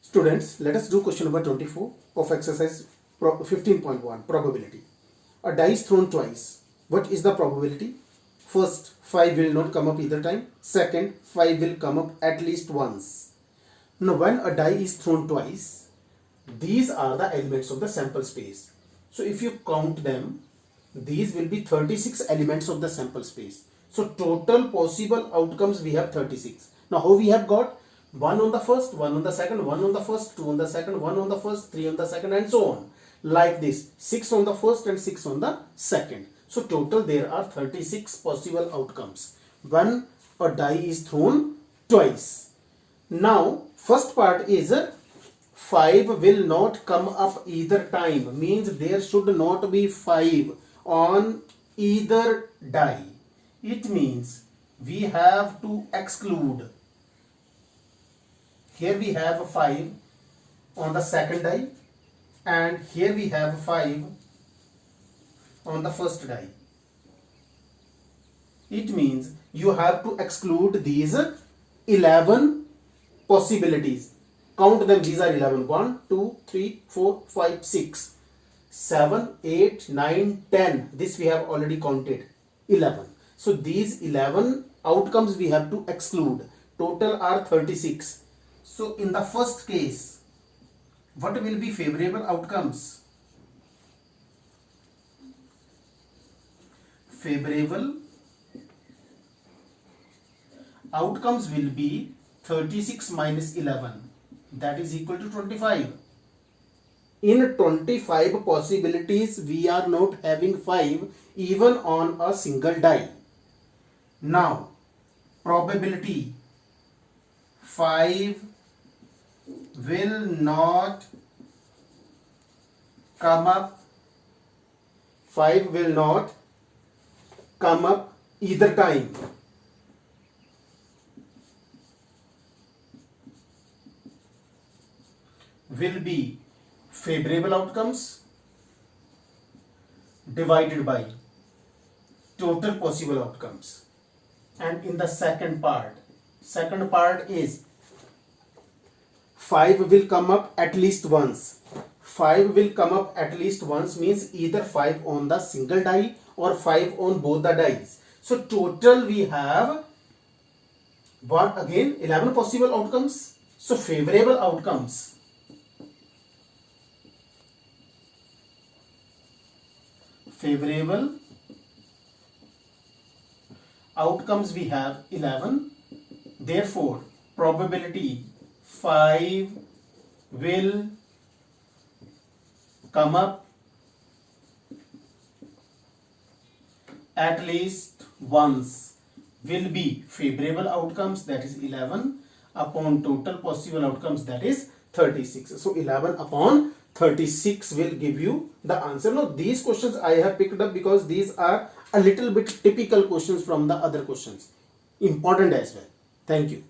Students, let us do question number 24 of exercise 15.1 probability. A dice thrown twice. What is the probability? First, 5 will not come up either time. Second, 5 will come up at least once. Now, when a die is thrown twice, these are the elements of the sample space. So, if you count them, these will be 36 elements of the sample space. So, total possible outcomes we have 36. Now, how we have got? 1 on the first, 1 on the second, 1 on the first, 2 on the second, 1 on the first, 3 on the second, and so on. Like this, 6 on the first and 6 on the second. So total there are 36 possible outcomes when a die is thrown twice. Now, first part is 5 will not come up either time, means there should not be 5 on either die. It means we have to exclude. Here we have 5 on the second die and here we have 5 on the first die. It means you have to exclude these 11 possibilities. Count them, these are 11. 1, 2, 3, 4, 5, 6, 7, 8, 9, 10. This we have already counted. 11. So these 11 outcomes we have to exclude. Total are 36. So in the first case, what will be favorable outcomes? Favorable outcomes will be 36 minus 11, that is equal to 25. In 25 possibilities, we are not having 5 even on a single die. Now, probability 5 will not come up. 5 will not come up either time. Will be favorable outcomes divided by total possible outcomes. And in the second part is 5 will come up at least once. 5 will come up at least once means either 5 on the single die or 5 on both the dies. So total we have 11 possible outcomes. So favorable outcomes. Favorable outcomes we have 11. Therefore, probability 5 will come up at least once will be favorable outcomes, that is 11 upon total possible outcomes, that is 36. So 11 upon 36 will give you the answer. Now these questions I have picked up because these are a little bit typical questions from the other questions, important as well. Thank you.